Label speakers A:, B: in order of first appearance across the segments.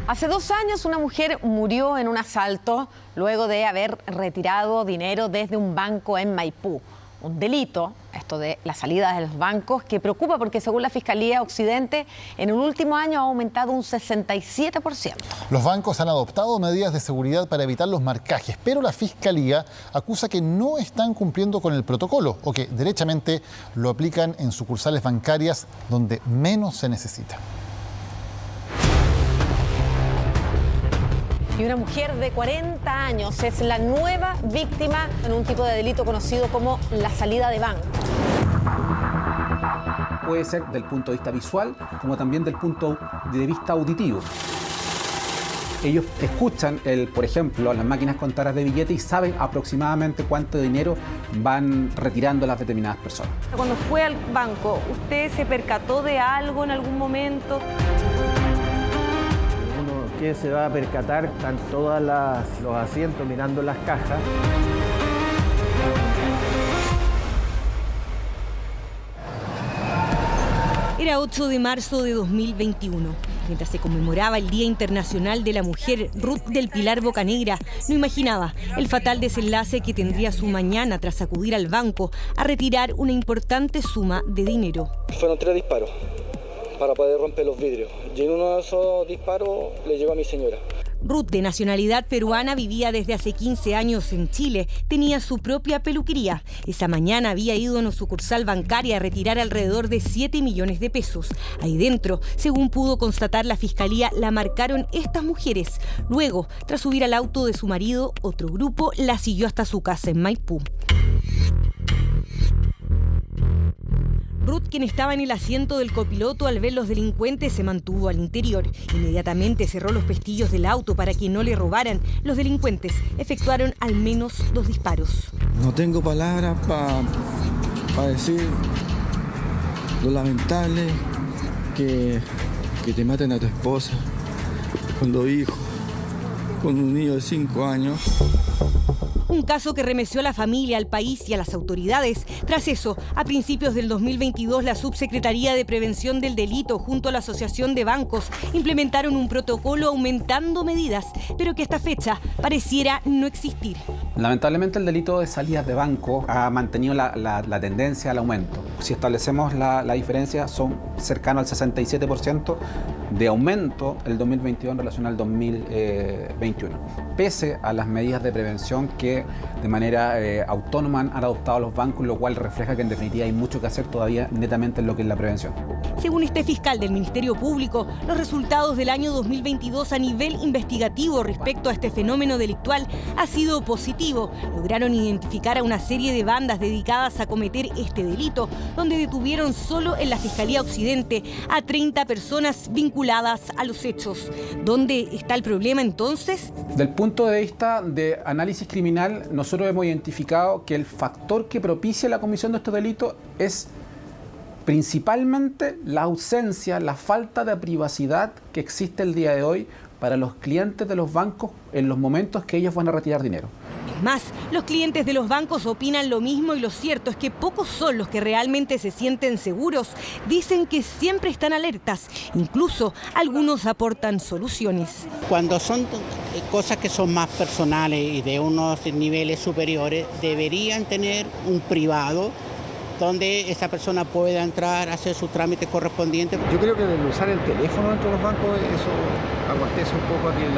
A: Hace 2 años una mujer murió en un asalto luego de haber retirado dinero desde un banco en Maipú. Un delito, esto de la salida de los bancos, que preocupa porque según la Fiscalía Occidente, en el último año ha aumentado un 67%.
B: Los bancos han adoptado medidas de seguridad para evitar los marcajes, pero la Fiscalía acusa que no están cumpliendo con el protocolo o que derechamente lo aplican en sucursales bancarias donde menos se necesita.
A: Y una mujer de 40 años es la nueva víctima en un tipo de delito conocido como la salida de banco.
C: Puede ser del punto de vista visual como también del punto de vista auditivo. Ellos escuchan, por ejemplo, las máquinas contadoras de billetes y saben aproximadamente cuánto dinero van retirando las determinadas personas.
D: Cuando fue al banco, ¿usted se percató de algo en algún momento?
E: Que se va a percatar, están todos los asientos mirando las cajas.
F: Era 8 de marzo de 2021. Mientras se conmemoraba el Día Internacional de la Mujer, Ruth del Pilar Bocanegra no imaginaba el fatal desenlace que tendría su mañana tras acudir al banco a retirar una importante suma de dinero.
G: Fueron 3 disparos para poder romper los vidrios. Y en uno de esos disparos le llegó a mi señora.
F: Ruth, de nacionalidad peruana, vivía desde hace 15 años en Chile. Tenía su propia peluquería. Esa mañana había ido a una sucursal bancaria a retirar alrededor de 7 millones de pesos. Ahí dentro, según pudo constatar la Fiscalía, la marcaron estas mujeres. Luego, tras subir al auto de su marido, otro grupo la siguió hasta su casa en Maipú. Ruth, quien estaba en el asiento del copiloto al ver los delincuentes, se mantuvo al interior. Inmediatamente cerró los pestillos del auto para que no le robaran. Los delincuentes efectuaron al menos 2 disparos.
H: No tengo palabras para decir lo lamentable que te maten a tu esposa, con 2 hijos, con un niño de 5 años.
F: Un caso que remeció a la familia, al país y a las autoridades. Tras eso, a principios del 2022, la Subsecretaría de Prevención del Delito junto a la Asociación de Bancos implementaron un protocolo aumentando medidas, pero que a esta fecha pareciera no existir.
C: Lamentablemente el delito de salidas de banco ha mantenido la tendencia al aumento. Si establecemos la diferencia, son cercanos al 67% de aumento el 2022 en relación al 2021. Pese a las medidas de prevención que de manera autónoma han adoptado los bancos, lo cual refleja que en definitiva hay mucho que hacer todavía netamente en lo que es la prevención.
F: Según este fiscal del Ministerio Público, los resultados del año 2022 a nivel investigativo respecto a este fenómeno delictual ha sido positivo. Lograron identificar a una serie de bandas dedicadas a cometer este delito, donde detuvieron solo en la Fiscalía Occidente a 30 personas vinculadas a los hechos. ¿Dónde está el problema entonces?
C: Del punto de vista de análisis criminal, nosotros hemos identificado que el factor que propicia la comisión de estos delitos es principalmente la ausencia, la falta de privacidad que existe el día de hoy para los clientes de los bancos en los momentos que ellos van a retirar dinero.
F: Más, los clientes de los bancos opinan lo mismo y lo cierto es que pocos son los que realmente se sienten seguros. Dicen que siempre están alertas, incluso algunos aportan soluciones.
I: Cuando son cosas que son más personales y de unos niveles superiores, deberían tener un privado donde esa persona pueda entrar, hacer sus trámites correspondientes.
E: Yo creo que el usar el teléfono dentro de los bancos, eso acontece un poco a que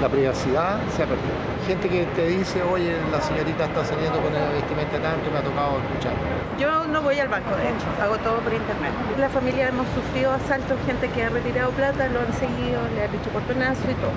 E: la privacidad se ha perdido. Gente que te dice, oye, la señorita está saliendo con el vestimenta tanto, me ha tocado escuchar.
D: Yo no voy al banco, de hecho, hago todo por internet. La familia hemos sufrido asaltos, gente que ha retirado plata, lo han seguido, le han hecho portonazo y todo.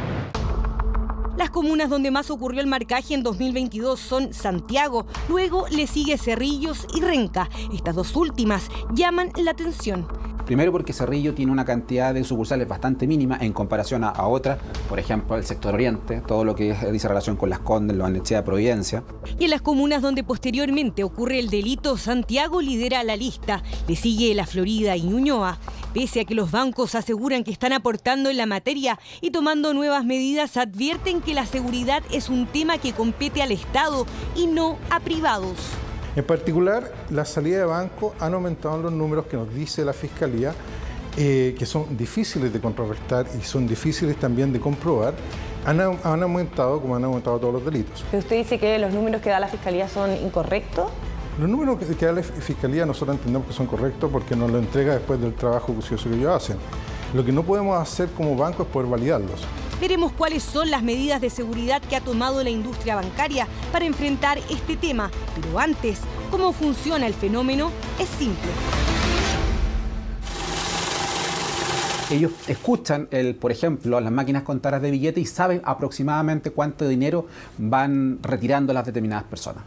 F: Las comunas donde más ocurrió el marcaje en 2022 son Santiago, luego le sigue Cerrillos y Renca. Estas 2 últimas llaman la atención.
C: Primero porque Cerrillo tiene una cantidad de sucursales bastante mínima en comparación a otras, por ejemplo, el sector oriente, todo lo que dice relación con Las Condes, Barnechea, Providencia.
F: Y en las comunas donde posteriormente ocurre el delito, Santiago lidera la lista, le sigue La Florida y Ñuñoa. Pese a que los bancos aseguran que están aportando en la materia y tomando nuevas medidas, advierten que la seguridad es un tema que compete al Estado y no a privados.
J: En particular, la salida de bancos han aumentado en los números que nos dice la Fiscalía que son difíciles de contrarrestar y son difíciles también de comprobar, han aumentado como han aumentado todos los delitos.
K: ¿Usted dice que los números que da la Fiscalía son incorrectos?
J: Los números que da la Fiscalía nosotros entendemos que son correctos porque nos lo entrega después del trabajo acucioso que ellos hacen. Lo que no podemos hacer como banco es poder validarlos.
F: Veremos cuáles son las medidas de seguridad que ha tomado la industria bancaria para enfrentar este tema. Pero antes, ¿cómo funciona el fenómeno? Es simple.
C: Ellos escuchan, por ejemplo, las máquinas contadoras de billetes y saben aproximadamente cuánto dinero van retirando las determinadas personas.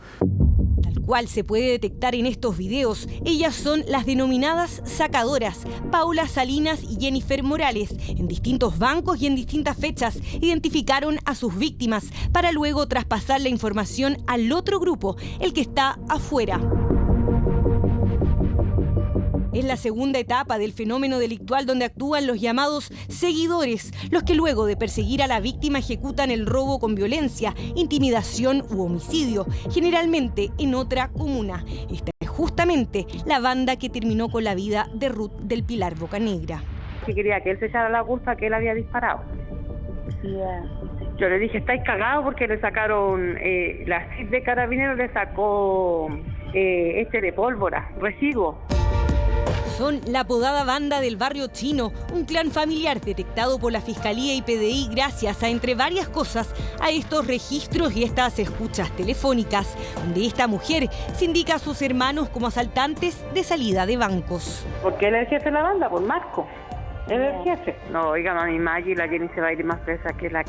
F: Tal cual se puede detectar en estos videos, ellas son las denominadas sacadoras, Paula Salinas y Jennifer Morales. En distintos bancos y en distintas fechas identificaron a sus víctimas para luego traspasar la información al otro grupo, el que está afuera. Es la segunda etapa del fenómeno delictual donde actúan los llamados seguidores, los que luego de perseguir a la víctima ejecutan el robo con violencia, intimidación u homicidio, generalmente en otra comuna. Esta es justamente la banda que terminó con la vida de Ruth del Pilar Bocanegra.
L: Que quería que él se echara la culpa que él había disparado. Yo le dije, estáis cagados porque le sacaron, la CID de Carabineros le sacó de pólvora, residuo.
F: Son la apodada Banda del Barrio Chino, un clan familiar detectado por la Fiscalía y PDI gracias a, entre varias cosas, a estos registros y estas escuchas telefónicas, donde esta mujer se indica a sus hermanos como asaltantes de salida de bancos.
L: ¿Por qué él es el jefe de la banda? Por Marco. Él es el jefe. No, oigan, a mi Maggie, la Jenny se va a ir más presa que la...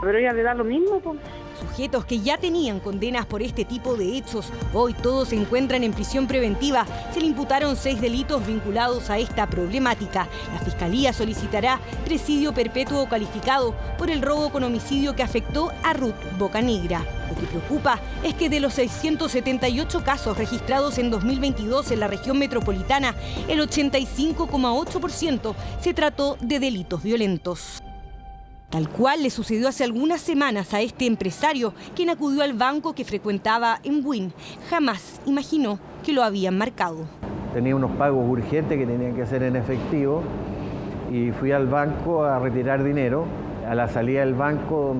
L: Pero ella le da lo mismo, pues.
F: Sujetos que ya tenían condenas por este tipo de hechos, hoy todos se encuentran en prisión preventiva. Se le imputaron 6 delitos vinculados a esta problemática. La Fiscalía solicitará presidio perpetuo calificado por el robo con homicidio que afectó a Ruth Bocanegra. Lo que preocupa es que de los 678 casos registrados en 2022 en la región metropolitana, el 85,8% se trató de delitos violentos. Tal cual le sucedió hace algunas semanas a este empresario, quien acudió al banco que frecuentaba en Buin. Jamás imaginó que lo habían marcado.
M: Tenía unos pagos urgentes que tenían que hacer en efectivo y fui al banco a retirar dinero. A la salida del banco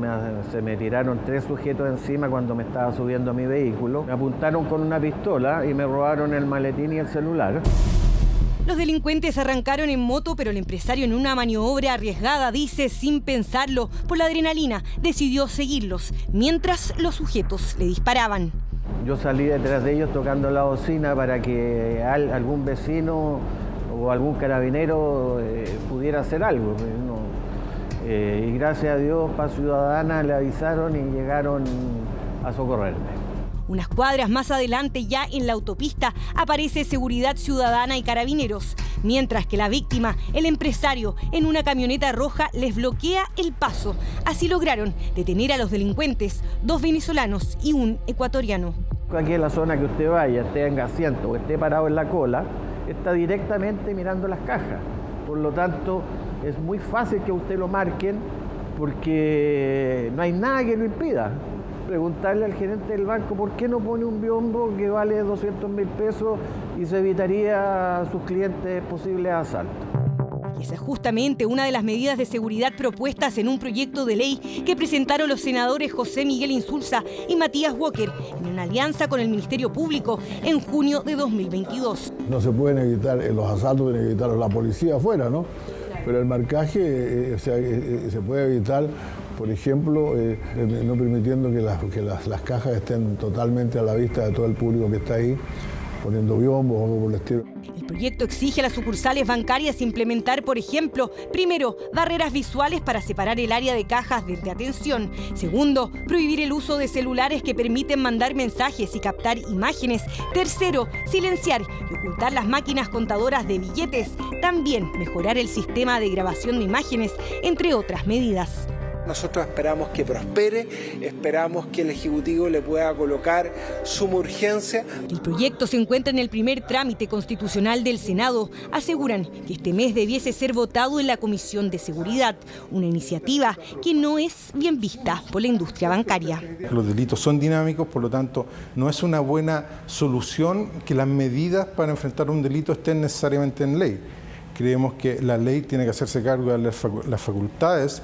M: se me tiraron 3 sujetos encima cuando me estaba subiendo a mi vehículo. Me apuntaron con una pistola y me robaron el maletín y el celular.
F: Los delincuentes arrancaron en moto, pero el empresario, en una maniobra arriesgada, dice sin pensarlo, por la adrenalina, decidió seguirlos, mientras los sujetos le disparaban.
M: Yo salí detrás de ellos tocando la bocina para que algún vecino o algún carabinero pudiera hacer algo. Y gracias a Dios, Paz Ciudadana le avisaron y llegaron a socorrerme.
F: Unas cuadras más adelante, ya en la autopista, aparece Seguridad Ciudadana y Carabineros, mientras que la víctima, el empresario, en una camioneta roja les bloquea el paso. Así lograron detener a los delincuentes, 2 venezolanos y un ecuatoriano.
M: Aquí en la zona que usted vaya, esté en asiento o esté parado en la cola, está directamente mirando las cajas. Por lo tanto, es muy fácil que usted lo marquen porque no hay nada que lo impida. Preguntarle al gerente del banco por qué no pone un biombo que vale 200.000 pesos y se evitaría a sus clientes posibles asaltos.
F: Y esa es justamente una de las medidas de seguridad propuestas en un proyecto de ley que presentaron los senadores José Miguel Insulza y Matías Walker en una alianza con el Ministerio Público en junio de 2022.
N: No se pueden evitar los asaltos, tiene que evitarlos la policía afuera, ¿no? Pero el marcaje se puede evitar, por ejemplo, no permitiendo que las cajas estén totalmente a la vista de todo el público que está ahí, poniendo biombos o algo por el estilo.
F: El proyecto exige a las sucursales bancarias implementar, por ejemplo, primero, barreras visuales para separar el área de cajas de atención. Segundo, prohibir el uso de celulares que permiten mandar mensajes y captar imágenes. Tercero, silenciar y ocultar las máquinas contadoras de billetes. También mejorar el sistema de grabación de imágenes, entre otras medidas.
O: Nosotros esperamos que prospere, esperamos que el Ejecutivo le pueda colocar suma urgencia.
F: El proyecto se encuentra en el primer trámite constitucional del Senado. Aseguran que este mes debiese ser votado en la Comisión de Seguridad, una iniciativa que no es bien vista por la industria bancaria.
J: Los delitos son dinámicos, por lo tanto, no es una buena solución que las medidas para enfrentar un delito estén necesariamente en ley. creemos que la ley tiene que hacerse cargo de las facultades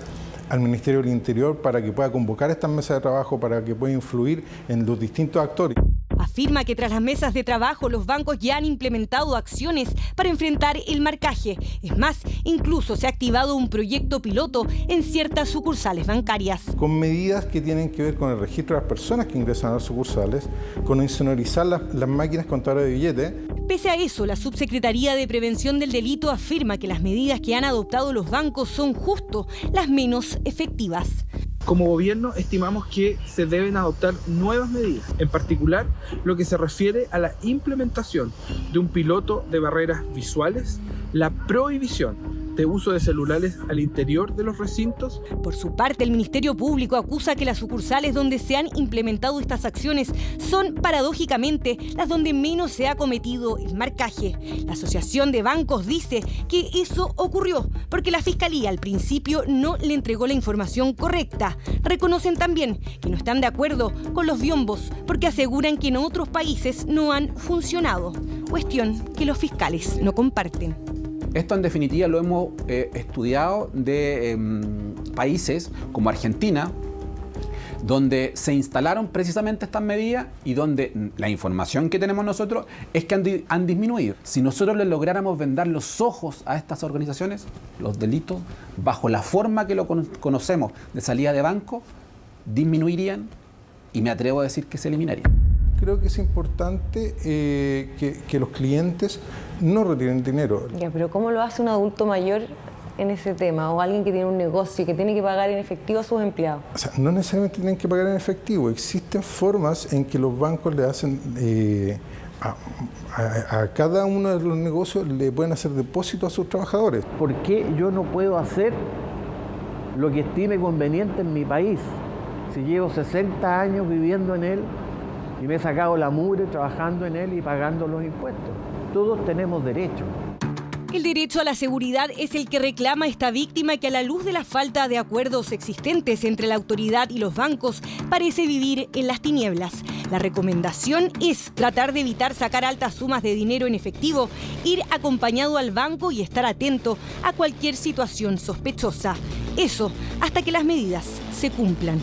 J: al Ministerio del Interior para que pueda convocar estas mesas de trabajo, para que pueda influir en los distintos actores.
F: Afirma que tras las mesas de trabajo los bancos ya han implementado acciones para enfrentar el marcaje. Es más, incluso se ha activado un proyecto piloto en ciertas sucursales bancarias.
J: Con medidas que tienen que ver con el registro de las personas que ingresan a las sucursales, con insonorizar las máquinas contadoras de billetes.
F: Pese a eso, la Subsecretaría de Prevención del Delito afirma que las medidas que han adoptado los bancos son justo las menos efectivas.
P: Como gobierno estimamos que se deben adoptar nuevas medidas, en particular lo que se refiere a la implementación de un piloto de barreras visuales, la prohibición de uso de celulares al interior de los recintos.
F: Por su parte, el Ministerio Público acusa que las sucursales donde se han implementado estas acciones son, paradójicamente, las donde menos se ha cometido el marcaje. La Asociación de Bancos dice que eso ocurrió porque la Fiscalía al principio no le entregó la información correcta. Reconocen también que no están de acuerdo con los biombos porque aseguran que en otros países no han funcionado, cuestión que los fiscales no comparten.
C: Esto en definitiva lo hemos estudiado de países como Argentina, donde se instalaron precisamente estas medidas y donde la información que tenemos nosotros es que han disminuido. Si nosotros les lográramos vendar los ojos a estas organizaciones, los delitos, bajo la forma que lo conocemos de salida de banco, disminuirían y me atrevo a decir que se eliminarían.
J: Creo que es importante que los clientes no retiren dinero.
K: Ya, pero ¿cómo lo hace un adulto mayor en ese tema? O alguien que tiene un negocio y que tiene que pagar en efectivo a sus empleados.
J: O sea, no necesariamente tienen que pagar en efectivo. Existen formas en que los bancos le hacen a cada uno de los negocios le pueden hacer depósito a sus trabajadores.
M: ¿Por qué yo no puedo hacer lo que estime conveniente en mi país? Si llevo 60 años viviendo en él y me he sacado la mugre trabajando en él y pagando los impuestos. Todos tenemos derecho.
F: El derecho a la seguridad es el que reclama esta víctima que a la luz de la falta de acuerdos existentes entre la autoridad y los bancos parece vivir en las tinieblas. La recomendación es tratar de evitar sacar altas sumas de dinero en efectivo, ir acompañado al banco y estar atento a cualquier situación sospechosa. Eso hasta que las medidas se cumplan.